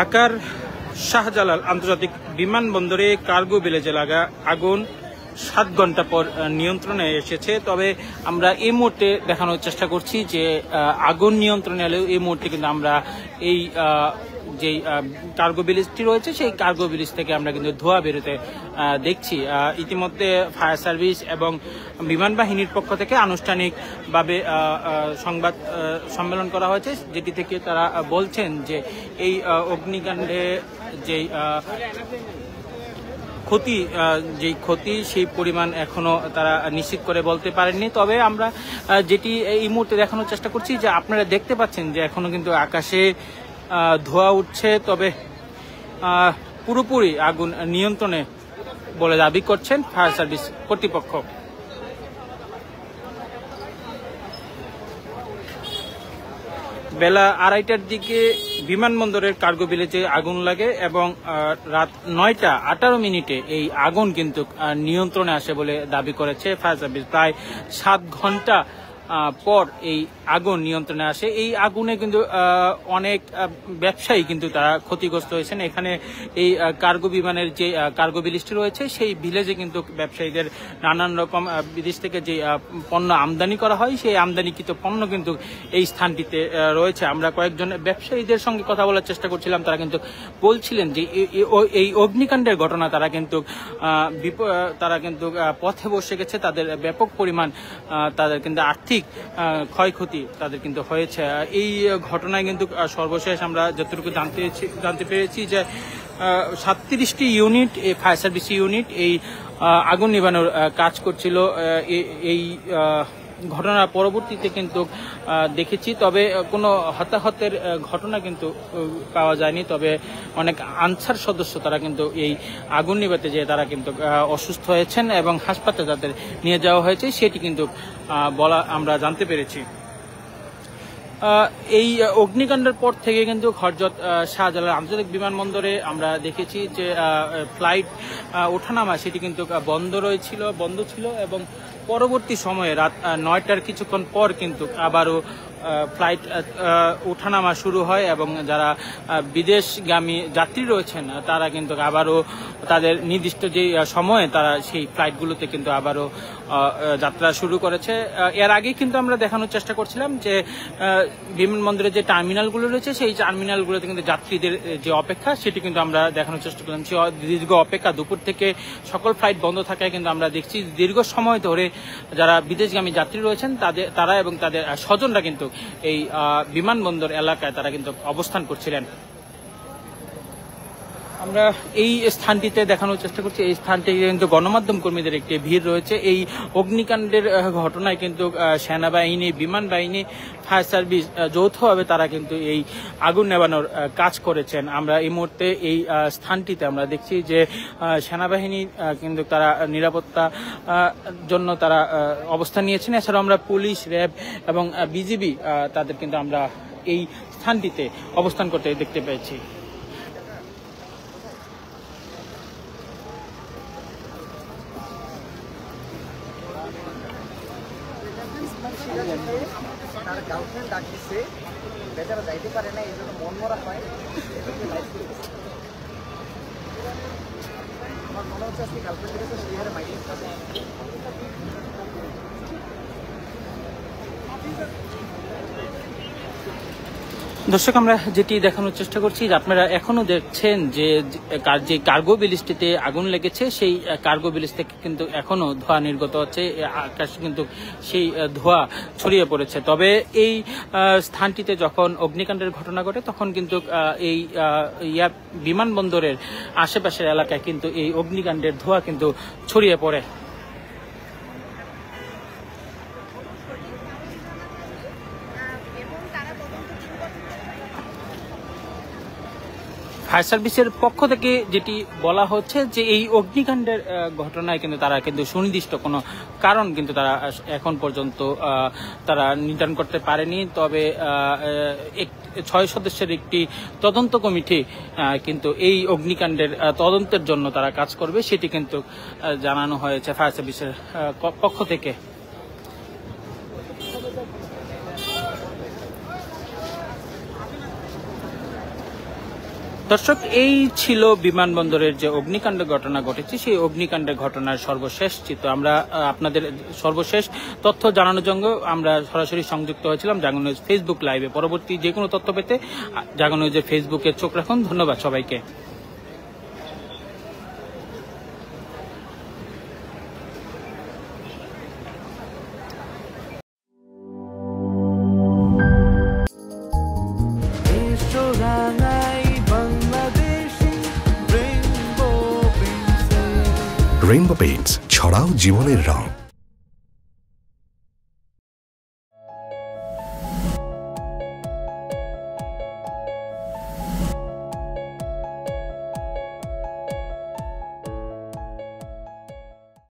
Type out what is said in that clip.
ঢাকার শাহজালাল আন্তর্জাতিক বিমানবন্দরে কার্গো ব্যারেজে লাগা আগুন 7 ঘন্টা পর নিয়ন্ত্রণে এসেছে। তবে আমরা এই মুহূর্তে দেখানোর চেষ্টা করছি যে আগুন নিয়ন্ত্রণে এলেও এই মুহূর্তে কিন্তু আমরা এই যে কার্গো ব্যারেজটি রয়েছে সেই কার্গো ব্যারেজ থেকে আমরা কিন্তু ধোঁয়া বেরোতে দেখছি। ইতিমধ্যে ফায়ার সার্ভিস এবং বিমান বাহিনীর পক্ষ থেকে আনুষ্ঠানিকভাবে সংবাদ সম্মেলন করা হয়েছে, যেটি থেকে তারা বলছেন যে এই অগ্নিকাণ্ডে যেই ক্ষতি সেই পরিমাণ এখনো তারা নিশ্চিত করে বলতে পারেননি। তবে আমরা যেটি এই মুহূর্তে দেখানোর চেষ্টা করছি যে আপনারা দেখতে পাচ্ছেন যে এখনো কিন্তু আকাশে ধোঁয়া উঠছে, তবে পুরোপুরি আগুন নিয়ন্ত্রণে বলে দাবি করছেন ফায়ার সার্ভিস কর্তৃপক্ষ। বেলা 2:30টার দিকে বিমানবন্দরের কার্গো ব্যারেজে আগুন লাগে এবং রাত 9:18 এই আগুন কিন্তু নিয়ন্ত্রণে আসে বলে দাবি করেছে ফায়ার সার্ভিস। প্রায় 7 ঘন্টা পর এই আগুন নিয়ন্ত্রণে আসে। এই আগুনে কিন্তু অনেক ব্যবসায়ী কিন্তু তারা ক্ষতিগ্রস্ত হয়েছেন। এখানে এই কার্গো বিমানের যে কার্গো ভিলেজটি রয়েছে সেই ভিলেজে কিন্তু ব্যবসায়ীদের নানান রকম বিদেশ থেকে যে পণ্য আমদানি করা হয় সেই আমদানিকৃত পণ্য কিন্তু এই স্থানটিতে রয়েছে। আমরা কয়েকজন ব্যবসায়ীদের সঙ্গে কথা বলার চেষ্টা করছিলাম, তারা কিন্তু বলছিলেন যে এই অগ্নিকাণ্ডের ঘটনা তারা কিন্তু পথে বসে গেছে, তাদের ব্যাপক পরিমাণ তাদের কিন্তু আর্থিক ক্ষয়ক্ষতি তাদের কিন্তু হয়েছে। এই ঘটনায় কিন্তু সর্বশেষ আমরা যতটুকু জানতে পেরেছি যে 37টি ইউনিট ফায়ার সার্ভিস ইউনিট এই আগুন নিভানোর কাজ করছিল। এই ঘটনার পরবর্তীতে কিন্তু দেখেছি, তবে কোনো হতাহতের ঘটনা কিন্তু পাওয়া যায়নি। তবে অনেক আনসার সদস্য তারা কিন্তু এই আগুন নিভাতে যেয়ে তারা কিন্তু অসুস্থ হয়েছেন এবং হাসপাতালে তাদের নিয়ে যাওয়া হয়েছে, সেটি কিন্তু আমরা জানতে পেরেছি। এই অগ্নিকাণ্ডের পর থেকে কিন্তু হযরত শাহজালাল আন্তর্জাতিক বিমানবন্দরে আমরা দেখেছি যে ফ্লাইট ওঠানামা সেটি কিন্তু বন্ধ ছিল এবং পরবর্তী সময়ে রাত 9টার কিছুক্ষণ পর কিন্তু আবারও ফ্লাইট ওঠানামা শুরু হয় এবং যারা বিদেশগামী যাত্রী রয়েছেন তারা কিন্তু আবারও তাদের নির্দিষ্ট যে সময়ে তারা সেই ফ্লাইটগুলোতে কিন্তু আবারও যাত্রা শুরু করেছে। এর আগে কিন্তু আমরা দেখানোর চেষ্টা করছিলাম যে বিমানবন্দরের যে টার্মিনালগুলো রয়েছে সেই টার্মিনালগুলোতে কিন্তু যাত্রীদের যে অপেক্ষা সেটি কিন্তু আমরা দেখানোর চেষ্টা করলাম। সেই দীর্ঘ অপেক্ষা, দুপুর থেকে সকল ফ্লাইট বন্ধ থাকায় কিন্তু আমরা দেখছি দীর্ঘ সময় ধরে যারা বিদেশগামী যাত্রী রয়েছেন তারা এবং তাদের স্বজনরা কিন্তু এই বিমানবন্দর এলাকায় তারা কিন্তু অবস্থান করছিলেন। আমরা এই স্থানটিতে দেখানোর চেষ্টা করছি, এই স্থানটি কিন্তু গণমাধ্যম কর্মীদের একটি ভিড় রয়েছে। এই অগ্নিকাণ্ডের ঘটনায় কিন্তু সেনাবাহিনী, বিমান বাহিনী, ফায়ার সার্ভিস যৌথভাবে তারা কিন্তু এই আগুন নেভানোর কাজ করেছেন। আমরা এই মুহূর্তে এই স্থানটিতে আমরা দেখছি যে সেনাবাহিনী কিন্তু তারা নিরাপত্তা জন্য তারা অবস্থান নিয়েছেন। এছাড়াও আমরা পুলিশ, র্যাব এবং বিজিবি তাদের কিন্তু আমরা এই স্থানটিতে অবস্থান করতে দেখতে পেয়েছি। তার গার্লফ্রেন্ড ডাক দিচ্ছে, বেচারা যাইতে পারে না, এই জন্য মন মরা হয়। আমার মনে হচ্ছে আজকে গার্লফ্রেন্ড থেকে সেই হারে মাইন্ড দর্শক, আমরা যেটি দেখানোর চেষ্টা করছি আপনারা এখনো দেখছেন যে কার্গো ব্যারেজটিতে আগুন লেগেছে সেই কার্গো ব্যারেজ থেকে কিন্তু এখনো ধোঁয়া নির্গত হচ্ছে, আকাশ কিন্তু সেই ধোঁয়া ছড়িয়ে পড়েছে। তবে এই স্থানটিতে যখন অগ্নিকাণ্ডের ঘটনা ঘটে তখন কিন্তু এই বিমানবন্দরের আশেপাশের এলাকায় কিন্তু এই অগ্নিকাণ্ডের ধোঁয়া কিন্তু ছড়িয়ে পড়ে। ফায়ার সার্ভিসের পক্ষ থেকে যেটি বলা হচ্ছে যে এই অগ্নিকাণ্ডের ঘটনায় কিন্তু তারা কিন্তু সুনির্দিষ্ট কোনো কারণ কিন্তু তারা এখন পর্যন্ত তারা নির্ধারণ করতে পারেনি। তবে 6 সদস্যের একটি তদন্ত কমিটি কিন্তু এই অগ্নিকাণ্ডের তদন্তের জন্য তারা কাজ করবে, সেটি কিন্তু জানানো হয়েছে ফায়ার সার্ভিসের পক্ষ থেকে। দর্শক, এই ছিল বিমানবন্দরের যে অগ্নিকাণ্ডের ঘটনা ঘটেছে, সেই অগ্নিকাণ্ডের ঘটনার সর্বশেষ চিত্র। আমরা আপনাদের সর্বশেষ তথ্য জানানোর জন্য আমরা সরাসরি সংযুক্ত হয়েছিলাম জাগো নিউজ ফেসবুক লাইভে। পরবর্তী যে কোনো তথ্য পেতে জাগো নিউজের ফেসবুকে চোখ রাখুন। ধন্যবাদ সবাইকে। রেইনবো পেইন্টস, ছড়াও জীবনের রং।